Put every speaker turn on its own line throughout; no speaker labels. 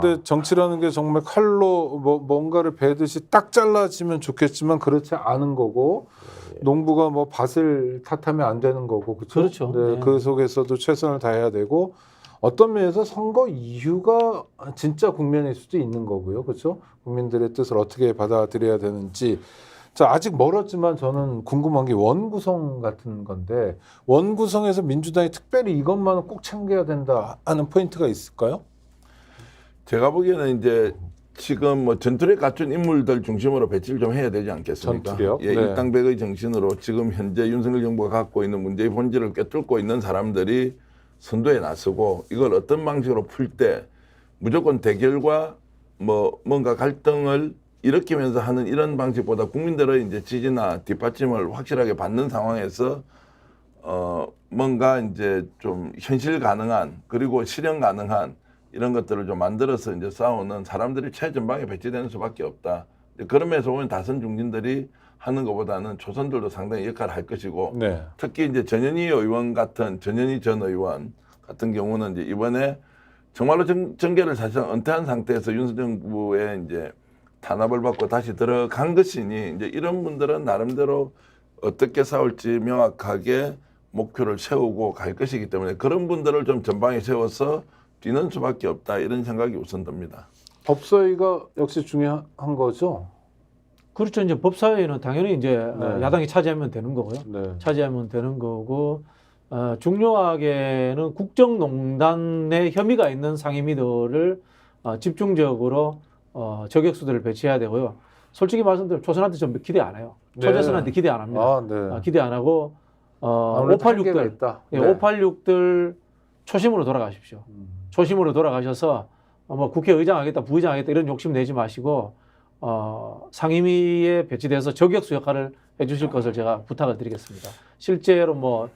근데 정치라는 게 정말 칼로 뭔가를 베듯이 딱 잘라지면 좋겠지만 그렇지 않은 거고 농부가 뭐 밭을 탓하면 안 되는 거고
그렇죠.
네,
네.
그 속에서도 최선을 다해야 되고 어떤 면에서 선거 이후가 진짜 국면일 수도 있는 거고요, 그렇죠? 국민들의 뜻을 어떻게 받아들여야 되는지. 자, 아직 멀었지만 저는 궁금한 게 원구성 같은 건데 원구성에서 민주당이 특별히 이것만은 꼭 챙겨야 된다 하는 포인트가 있을까요?
제가 보기에는 이제 지금 뭐 전투력 갖춘 인물들 중심으로 배치를 좀 해야 되지 않겠습니까?
전투력?
예,
네.
일당백의 정신으로 지금 현재 윤석열 정부가 갖고 있는 문제의 본질을 꿰뚫고 있는 사람들이 선도에 나서고 이걸 어떤 방식으로 풀 때 무조건 대결과 뭐 뭔가 갈등을 일으키면서 하는 이런 방식보다 국민들의 이제 지지나 뒷받침을 확실하게 받는 상황에서 뭔가 이제 좀 현실 가능한 그리고 실현 가능한 이런 것들을 좀 만들어서 이제 싸우는 사람들이 최전방에 배치되는 수밖에 없다. 그런 면에서 보면 다선 중진들이 하는 것보다는 초선들도 상당히 역할을 할 것이고
네.
특히 이제 전현희 의원 같은 전현희 전 의원 같은 경우는 이제 이번에 정말로 정계를 사실상 은퇴한 상태에서 윤석열 정부에 이제 탄압을 받고 다시 들어간 것이니 이제 이런 분들은 나름대로 어떻게 싸울지 명확하게 목표를 세우고 갈 것이기 때문에 그런 분들을 좀 전방에 세워서 뛰는 수밖에 없다 이런 생각이 우선 듭니다.
법사위가 역시 중요한 거죠.
그렇죠. 이제 법사위는 당연히 이제
네.
야당이 차지하면 되는 거고요.
네.
차지하면 되는 거고 중요하게는 국정농단에 혐의가 있는 상임위들을 집중적으로 저격수들을 배치해야 되고요. 솔직히 말씀드리면 초선한테 좀 기대 안 해요.
네.
초재선한테 기대 안 합니다.
아, 네.
기대 안 하고
아무래도 한계가
586들,
있다.
예,
네.
586들 초심으로 돌아가십시오. 초심으로 돌아가셔서 뭐 국회의장 하겠다, 부의장 하겠다 이런 욕심 내지 마시고 상임위에 배치돼서 저격수 역할을 해주실 것을 제가 부탁을 드리겠습니다. 실제로 뭐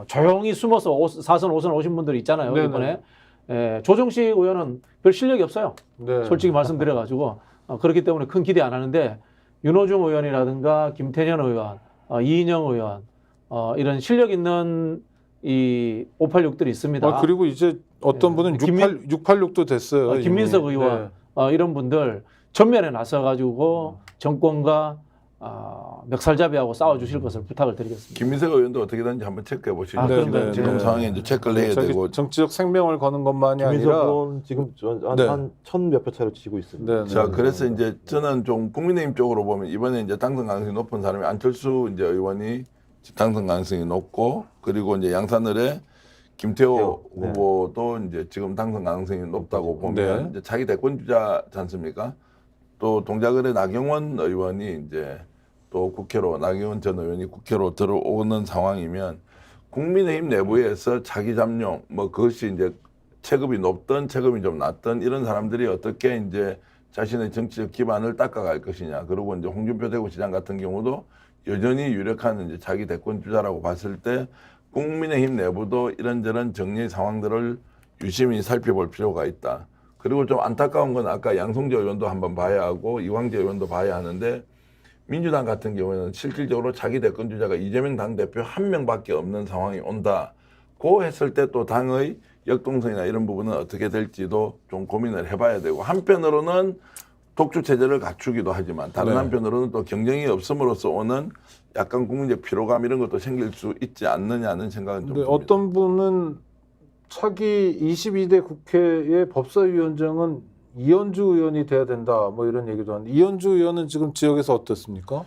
조용히 숨어서 4선, 5선 오신 분들이 있잖아요.
네네.
이번에 조정식 의원은 별 실력이 없어요.
네.
솔직히 말씀드려가지고 그렇기 때문에 큰 기대 안 하는데 윤호중 의원이라든가 김태년 의원, 이인영 의원 이런 실력 있는 이 586들이 있습니다.
그리고 이제 어떤
네.
분은 686도 됐어요.
김민석
이미.
의원
네.
이런 분들 전면에 나서가지고 정권과 멱살잡이하고 싸워주실 것을 부탁을 드리겠습니다.
김민석 의원도 어떻게든지 한번 체크해 보시죠.
네,
지금,
네,
지금
네.
상황에 이제 체크를 해야
자기
되고.
정치적 생명을 거는 것만이
김민석
아니라
의원 지금
네.
한 1000몇표 차로 지고 있습니다.
네,
자,
네.
그래서 이제 저는 좀 국민의힘 쪽으로 보면 이번에 이제 당선 가능성이 높은 사람이 안철수 이제 의원이 당선 가능성이 높고 그리고 이제 양산을의 김태호
네.
후보도 이제 지금 당선 가능성이 높다고 보면
네.
이제 자기 대권 주자지 않습니까? 또 동작을의 나경원 의원이 이제 또 국회로 나경원 전 의원이 국회로 들어오는 상황이면 국민의힘 내부에서 자기 잠룡 뭐 그것이 이제 체급이 높든 체급이 좀 낮든 이런 사람들이 어떻게 이제 자신의 정치적 기반을 닦아갈 것이냐. 그리고 이제 홍준표 대구시장 같은 경우도 여전히 유력한 이제 자기 대권 주자라고 봤을 때 국민의힘 내부도 이런저런 정리 상황들을 유심히 살펴볼 필요가 있다. 그리고 좀 안타까운 건 아까 양성재 의원도 한번 봐야 하고 이광재 의원도 봐야 하는데 민주당 같은 경우에는 실질적으로 자기 대권 주자가 이재명 당대표 한 명밖에 없는 상황이 온다. 고 했을 때 또 당의 역동성이나 이런 부분은 어떻게 될지도 좀 고민을 해봐야 되고 한편으로는 독주 체제를 갖추기도 하지만 다른
네.
한편으로는 또 경쟁이 없음으로써 오는 약간 국민적 피로감 이런 것도 생길 수 있지 않느냐는 생각은 좀
근데
듭니다.
어떤 분은 차기 22대 국회의 법사위원장은 이현주 의원이 돼야 된다 뭐 이런 얘기도 하는데 이현주 의원은 지금 지역에서 어떻습니까?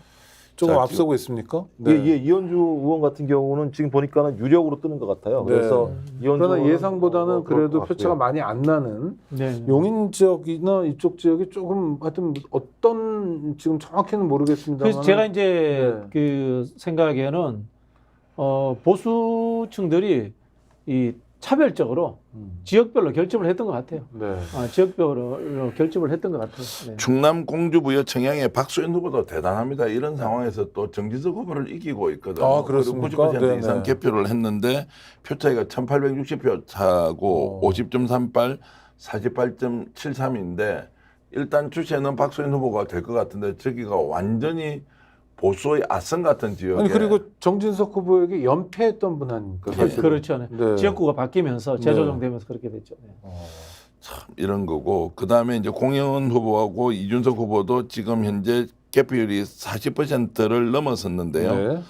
조금
자,
앞서고 있습니까?
예, 이현주 의원 같은 경우는 지금 보니까는 유력으로 뜨는 것 같아요.
네.
그래서 이현주
그러나
의원은
예상보다는
그럴
그래도
것
표차가
같고요.
많이 안 나는
네.
용인 지역이나 이쪽 지역이 조금 하여튼 어떤 지금 정확히는 모르겠습니다만
그래서 제가 이제
네.
그 생각에는 보수층들이 이 차별적으로 지역별로 결집을 했던 것 같아요.
네.
지역별로 결집을 했던 것 같아요. 네.
충남 공주부여 청양의 박수현 후보도 대단합니다. 이런 상황에서 또 정진석 후보를 이기고 있거든요.
아, 그렇습니까?
그리고 90% 이상
네네.
개표를 했는데 표 차이가 1860표 차고 50.38, 48.73인데 일단 주체는 박수현 후보가 될 것 같은데 저기가 완전히 보수의 아성 같은 지역에
아니 그리고 정진석 후보에게 연패했던 분 아닙니까? 사실은.
그렇죠. 네.
네.
지역구가 바뀌면서 재조정되면서 그렇게 됐죠. 네.
참 이런 거고 그다음에 이제 공영은 후보하고 이준석 후보도 지금 현재 개표율이 40%를 넘어섰는데요.
네.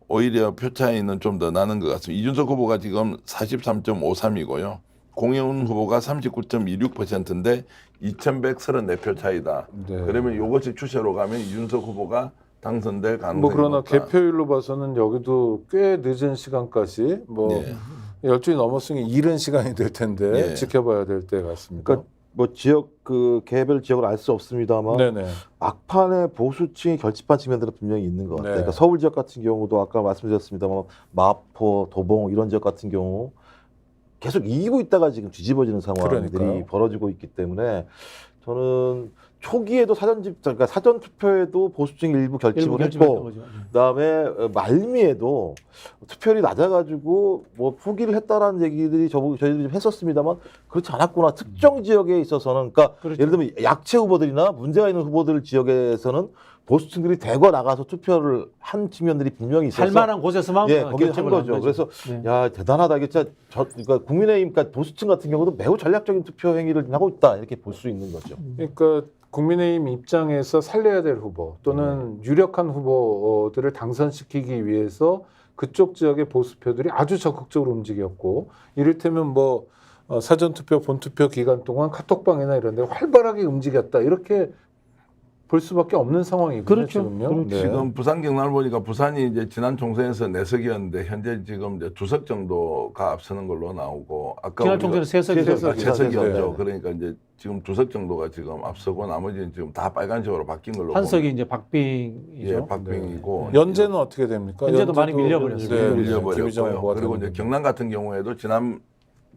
오히려 표 차이는 좀 더 나는 것 같습니다. 이준석 후보가 지금 43.53이고요. 공영은 후보가 39.26%인데 2,134표 차이다.
네.
그러면 이것이 추세로 가면 이준석 후보가 당선될 가능성이
뭐 그러나
높다.
개표율로 봐서는 여기도 꽤 늦은 시간까지 뭐
예.
12시 넘었으니 이른 시간이 될 텐데
예.
지켜봐야 될 때 같습니다.
그러니까 뭐 지역 그 개별 지역을 알 수 없습니다만
네네.
막판에 보수층이 결집한 측면들은 분명히 있는 것 같아요.
네.
그러니까 서울 지역 같은 경우도 아까 말씀드렸습니다만 마포, 도봉 이런 지역 같은 경우 계속 이기고 있다가 지금 뒤집어지는 상황들이
그러니까요.
벌어지고 있기 때문에 저는 초기에도 그러니까 사전 투표에도 보수층이 일부 결집을
결집했던
했고
거죠.
그다음에 말미에도 투표율이 낮아가지고 뭐 포기를 했다라는 얘기들이 저희들이 좀 했었습니다만 그렇지 않았구나. 특정 지역에 있어서는 그러니까
그렇죠.
예를 들면 약체 후보들이나 문제가 있는 후보들 지역에서는 보수층들이 대거 나가서 투표를 한 측면들이 분명히 있어서
할 만한 곳에서만
예, 거기 한
결집을
거죠. 그래서
네.
야 대단하다. 이게 진짜 그러니까 국민의힘, 그러니까 보수층 같은 경우도 매우 전략적인 투표 행위를 하고 있다 이렇게 볼 수 있는 거죠.
그러니까 국민의힘 입장에서 살려야 될 후보 또는 유력한 후보들을 당선시키기 위해서 그쪽 지역의 보수표들이 아주 적극적으로 움직였고 이를테면 뭐 사전투표, 본투표 기간 동안 카톡방이나 이런 데 활발하게 움직였다 이렇게 볼 수밖에 없는 상황이거든요.
그렇죠.
지금요.
그렇죠.
네.
지금 부산 경남을 보니까 부산이 이제 지난 총선에서 4석이었는데 현재 지금 이제 2석 정도가 앞서는 걸로 나오고 아까
지난
우리가
총선에 세석이
세석이죠.
세석이었죠.
네.
그러니까 이제 지금 2석 정도가 지금 앞서고 나머지는 지금 다 빨간색으로 바뀐 걸로
한 석이
보면-
이제 박빙이죠.
예, 박빙이고
연재는 어떻게 됩니까?
연재도 많이
연재도
밀려버렸어요.
네, 김희정
밀려버렸고요.
후보가
그리고 이제
되는데.
경남 같은 경우에도 지난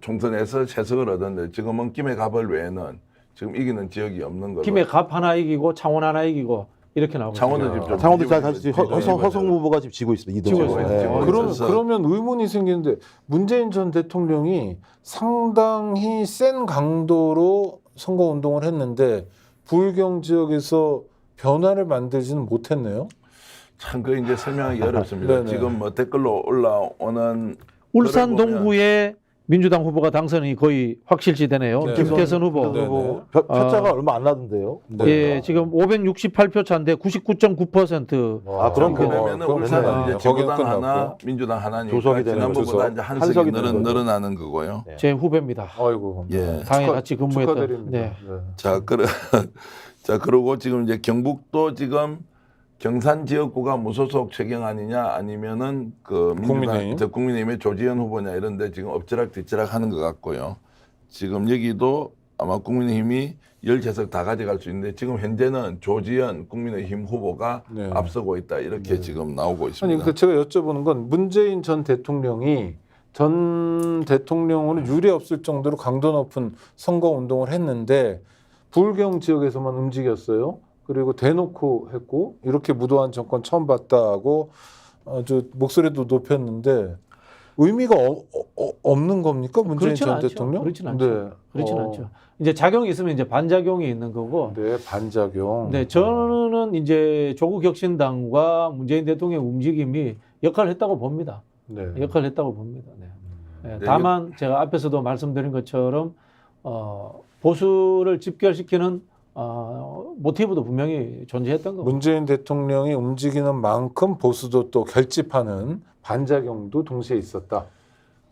총선에서 3석을 얻었는데 지금은 김해 갑을 외에는 지금 이기는 지역이 없는 걸로.
김해 갑 하나 이기고 창원 하나 이기고 이렇게 나오고
창원은
있어요.
지금 좀
창원도
뒤집어져-
사실
뒤집어져
허성 후보가 지금 지고 있습니다.
지고
이동호.
있어요.
예.
그러면 의문이 생기는데 문재인 전 대통령이 상당히 센 강도로 선거 운동을 했는데 부울경 지역에서 변화를 만들지는 못했네요.
참 그 이제 설명하기 어렵습니다.
네네.
지금 뭐 댓글로 올라오는
울산
글을 보면
동구에 민주당 후보가 당선이 거의 확실시되네요.
네.
김태선 후보.
네.
후보 표차가 얼마 안 나던데요.
네.
예, 지금 568표 차인데 99.9%.
아, 그럼
그러면은
그럼
울산은
됐네.
이제
거기는
정부당 하나,
끝났고.
민주당 하나니까
조석이 되는
지난번보다
거죠.
이제 한
한
석이
석이 되는 거죠.
늘어나는 거고요.
네.
제 후배입니다.
아이고.
예.
당에 같이 근무했던.
축하드립니다.
네.
자, 자, 그러고 지금 이제 경북도 지금 경산 지역구가 무소속 최경환이냐 아니면은 그
국민의힘.
국민의힘의 조지현 후보냐 이런데 지금 엎치락뒤치락 하는 것 같고요. 지금 여기도 아마 국민의힘이 13석 다 가져갈 수 있는데 지금 현재는 조지현 국민의힘 후보가
네.
앞서고 있다 이렇게 지금 나오고
아니
있습니다.
그 제가 여쭤보는 건 문재인 전 대통령이 전 대통령으로 유례 없을 정도로 강도 높은 선거 운동을 했는데 부울경 지역에서만 움직였어요. 그리고 대놓고 했고 이렇게 무도한 정권 처음 봤다고 아주 목소리도 높였는데 의미가 없는 겁니까 문재인
그렇진
전
않죠.
대통령?
그렇진 않죠.
네.
그렇진 않죠. 이제 작용이 있으면 이제 반작용이 있는 거고.
네 반작용.
네, 저는 이제 조국 혁신당과 문재인 대통령의 움직임이 역할을 했다고 봅니다.
네.
역할을 했다고 봅니다. 네. 네,
네,
다만 제가 앞에서도 말씀드린 것처럼 보수를 집결시키는 모티브도 분명히 존재했던 거고.
문재인 대통령이 움직이는 만큼 보수도 또 결집하는 반작용도 동시에 있었다.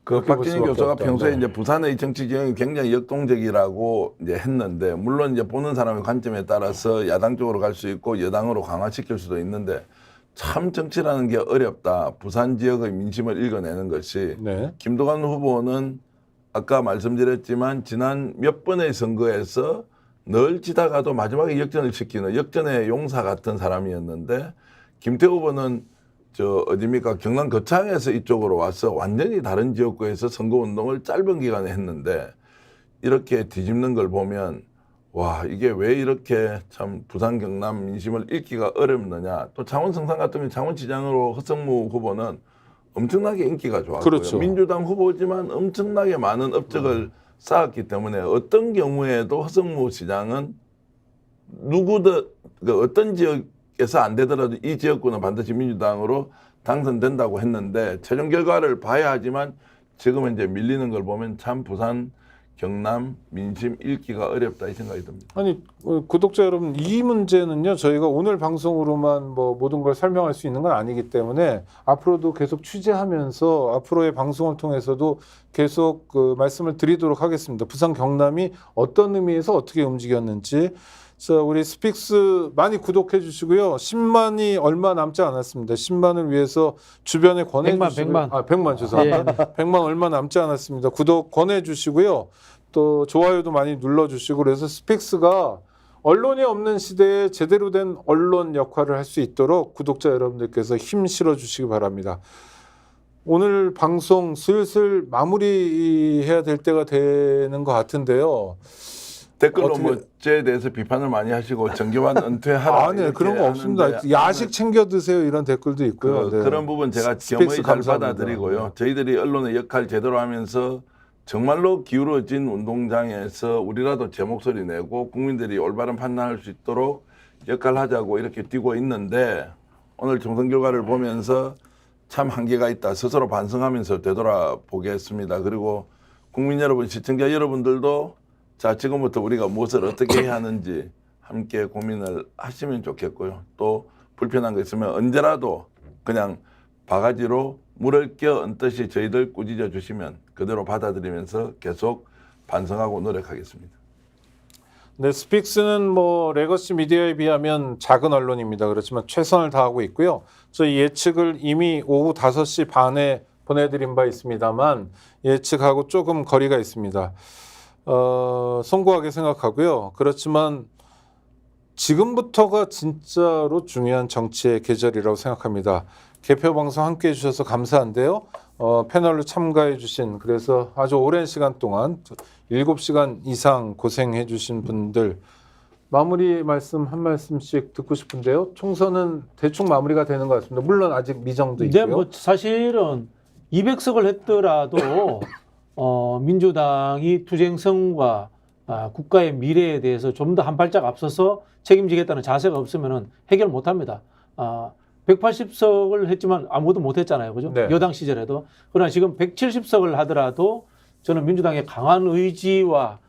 그
그렇게 볼
박진희
수밖에
교수가
없다.
평소에
네.
이제 부산의 정치 지형이 굉장히 역동적이라고 이제 했는데 물론 이제 보는 사람의 관점에 따라서 야당 쪽으로 갈 수 있고 여당으로 강화시킬 수도 있는데 참 정치라는 게 어렵다. 부산 지역의 민심을 읽어내는 것이
네.
김두관 후보는 아까 말씀드렸지만 지난 몇 번의 선거에서 늘 지다가도 마지막에 역전을 시키는 역전의 용사 같은 사람이었는데 김태호 후보는 저 어디입니까 경남 거창에서 이쪽으로 와서 완전히 다른 지역구에서 선거운동을 짧은 기간에 했는데 이렇게 뒤집는 걸 보면 와 이게 왜 이렇게 참 부산 경남 민심을 읽기가 어렵느냐. 또 창원 성산 같은 경우 창원시장으로 허성무 후보는 엄청나게 인기가 좋았고요.
그렇죠.
민주당 후보지만 엄청나게 많은 업적을 쌓았기 때문에 어떤 경우에도 허성무 시장은 누구든 그 어떤 지역에서 안 되더라도 이 지역구는 반드시 민주당으로 당선된다고 했는데 최종 결과를 봐야 하지만 지금 이제 밀리는 걸 보면 참 부산 경남 민심 읽기가 어렵다 이 생각이 듭니다.
아니 구독자 여러분, 이 문제는요 저희가 오늘 방송으로만 뭐 모든 걸 설명할 수 있는 건 아니기 때문에 앞으로도 계속 취재하면서 앞으로의 방송을 통해서도 계속 그 말씀을 드리도록 하겠습니다. 부산 경남이 어떤 의미에서 어떻게 움직였는지. 자, 우리 스픽스 많이 구독해 주시고요. 10만이 얼마 남지 않았습니다. 10만을 위해서 주변에 권해
100만,
주시고요.
100만.
아, 100만 죄송합니다. 100만 얼마 남지 않았습니다. 구독 권해 주시고요. 또 좋아요도 많이 눌러 주시고, 그래서 스픽스가 언론이 없는 시대에 제대로 된 언론 역할을 할 수 있도록 구독자 여러분들께서 힘 실어 주시기 바랍니다. 오늘 방송 슬슬 마무리해야 될 때가 되는 것 같은데요.
댓글로
어떻게-
뭐 저에 대해서 비판을 많이 하시고 정기만 은퇴하라.
네,
이렇게
그런 거 없습니다.
하는데
야식 챙겨 드세요 이런 댓글도 있고요. 네.
그런 부분 제가
스픽스
겸허히 잘
감사합니다.
받아들이고요.
네.
저희들이 언론의 역할 제대로 하면서 정말로 기울어진 운동장에서 우리라도 제 목소리 내고 국민들이 올바른 판단할 수 있도록 역할을 하자고 이렇게 뛰고 있는데, 오늘 총선 결과를 보면서 참 한계가 있다 스스로 반성하면서 되돌아보겠습니다. 그리고 국민 여러분, 시청자 여러분들도 자, 지금부터 우리가 무엇을 어떻게 해야 하는지 함께 고민을 하시면 좋겠고요. 또 불편한 거 있으면 언제라도 그냥 바가지로 물을 껴 얹듯이 저희들 꾸짖어 주시면 그대로 받아들이면서 계속 반성하고 노력하겠습니다.
네, 스픽스는 뭐 레거시 미디어에 비하면 작은 언론입니다. 그렇지만 최선을 다하고 있고요. 저희 예측을 이미 오후 5시 반에 보내드린 바 있습니다만 예측하고 조금 거리가 있습니다. 송구하게 생각하고요. 그렇지만 지금부터가 진짜로 중요한 정치의 계절이라고 생각합니다. 개표 방송 함께 해주셔서 감사한데요. 패널로 참가해 주신, 그래서 아주 오랜 시간 동안 7시간 이상 고생해 주신 분들, 마무리 말씀 한 말씀씩 듣고 싶은데요. 총선은 대충 마무리가 되는 것 같습니다. 물론 아직 미정도 있고요.
근데 뭐 사실은 200석을 했더라도 민주당이 투쟁성과 국가의 미래에 대해서 좀 더 한 발짝 앞서서 책임지겠다는 자세가 없으면 해결 못합니다. 180석을 했지만 아무것도 못했잖아요, 그죠?
네.
여당 시절에도. 그러나 지금 170석을 하더라도 저는 민주당의 강한 의지와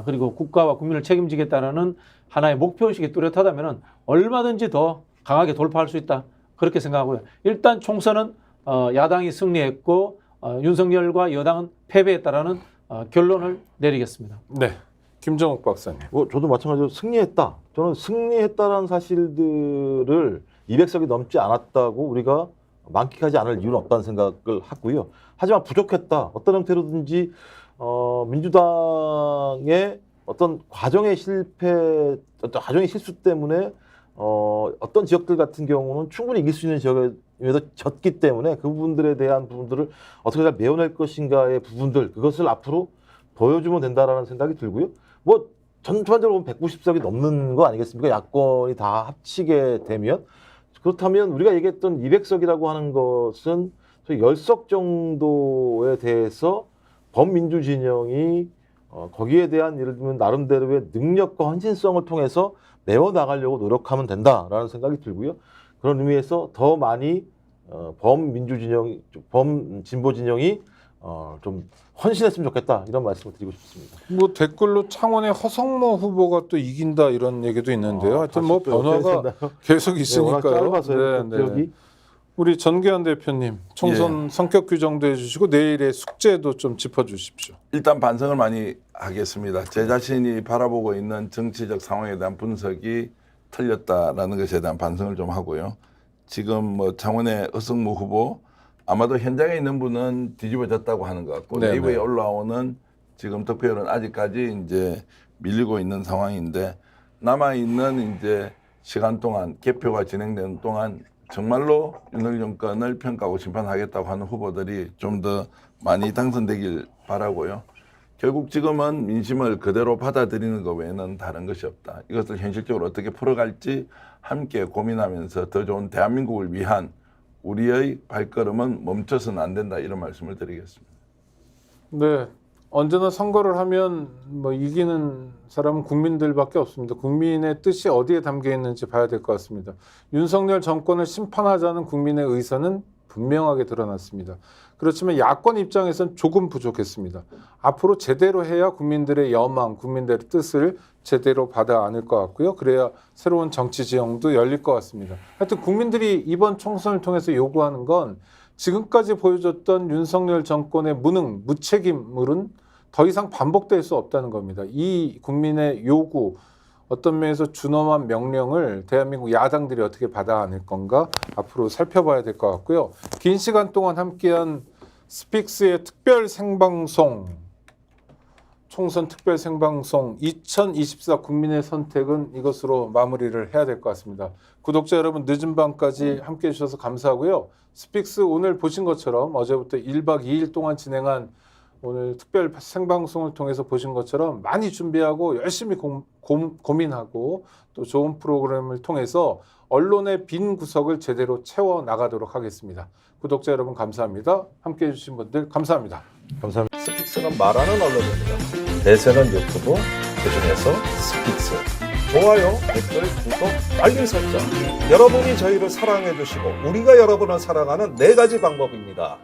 그리고 국가와 국민을 책임지겠다는 하나의 목표의식이 뚜렷하다면 얼마든지 더 강하게 돌파할 수 있다, 그렇게 생각하고요. 일단 총선은 야당이 승리했고 윤석열과 여당은 패배했다라는 결론을 내리겠습니다.
네, 김정욱 박사님.
저도 마찬가지로 승리했다. 저는 승리했다라는 사실들을 200석이 넘지 않았다고 우리가 만끽하지 않을 이유는 없다는 생각을 하고요. 하지만 부족했다. 어떤 형태로든지 민주당의 어떤 과정의 실패, 어떤 과정의 실수 때문에 어떤 지역들 같은 경우는 충분히 이길 수 있는 지역에도 졌기 때문에 그 부분들에 대한 부분들을 어떻게 잘 메워낼 것인가의 부분들, 그것을 앞으로 보여주면 된다라는 생각이 들고요. 뭐 전반적으로 보면 190석이 넘는 거 아니겠습니까? 야권이 다 합치게 되면. 그렇다면 우리가 얘기했던 200석이라고 하는 것은 소위 10석 정도에 대해서 범민주 진영이 거기에 대한 예를 들면 나름대로의 능력과 헌신성을 통해서 메워나가려고 노력하면 된다라는 생각이 들고요. 그런 의미에서 더 많이 범민주 진영이, 범진보 진영이 좀 헌신했으면 좋겠다, 이런 말씀을 드리고 싶습니다.
뭐 댓글로 창원의 허성모 후보가 또 이긴다 이런 얘기도 있는데요. 하여튼 뭐
다시 또
변화가
어떻게
계속
워낙
있으니까요.
짧아서요. 기억이.
우리 전기현 대표님, 총선 성격 규정도 해주시고 내일의 숙제도 좀 짚어주십시오.
일단 반성을 많이 하겠습니다. 제 자신이 바라보고 있는 정치적 상황에 대한 분석이 틀렸다라는 것에 대한 반성을 좀 하고요. 지금 뭐 창원의 허성무 후보, 아마도 현장에 있는 분은 뒤집어졌다고 하는 것 같고,
네네.
네이버에 올라오는 지금 득표율은 아직까지 이제 밀리고 있는 상황인데, 남아 있는 이제 시간 동안, 개표가 진행되는 동안 정말로 윤석열 정권을 평가하고 심판하겠다고 하는 후보들이 좀 더 많이 당선되길 바라고요. 결국 지금은 민심을 그대로 받아들이는 것 외에는 다른 것이 없다. 이것을 현실적으로 어떻게 풀어갈지 함께 고민하면서 더 좋은 대한민국을 위한 우리의 발걸음은 멈춰서는 안 된다, 이런 말씀을 드리겠습니다.
네, 언제나 선거를 하면 뭐 이기는 사람은 국민들밖에 없습니다. 국민의 뜻이 어디에 담겨 있는지 봐야 될 것 같습니다. 윤석열 정권을 심판하자는 국민의 의사는 분명하게 드러났습니다. 그렇지만 야권 입장에선 조금 부족했습니다. 앞으로 제대로 해야 국민들의 여망, 국민들의 뜻을 제대로 받아 안을 것 같고요. 그래야 새로운 정치 지형도 열릴 것 같습니다. 하여튼 국민들이 이번 총선을 통해서 요구하는 건 지금까지 보여줬던 윤석열 정권의 무능, 무책임물은 더 이상 반복될 수 없다는 겁니다. 이 국민의 요구, 어떤 면에서 준엄한 명령을 대한민국 야당들이 어떻게 받아 안을 건가 앞으로 살펴봐야 될 것 같고요. 긴 시간 동안 함께한 스픽스의 특별 생방송, 총선 특별 생방송 2024 국민의 선택은 이것으로 마무리를 해야 될 것 같습니다. 구독자 여러분 늦은 밤까지 함께해 주셔서 감사하고요. 스픽스 오늘 보신 것처럼 어제부터 1박 2일 동안 진행한 오늘 특별 생방송을 통해서 보신 것처럼 많이 준비하고 열심히 고민하고 또 좋은 프로그램을 통해서 언론의 빈 구석을 제대로 채워 나가도록 하겠습니다. 구독자 여러분 감사합니다. 함께해 주신 분들 감사합니다.
감사합니다.
스픽스는 말하는 언론입니다. 대세는 유튜브, 그중에서 스픽스. 좋아요, 댓글, 구독, 알림 설정. 여러분이 저희를 사랑해 주시고 우리가 여러분을 사랑하는 4가지 방법입니다.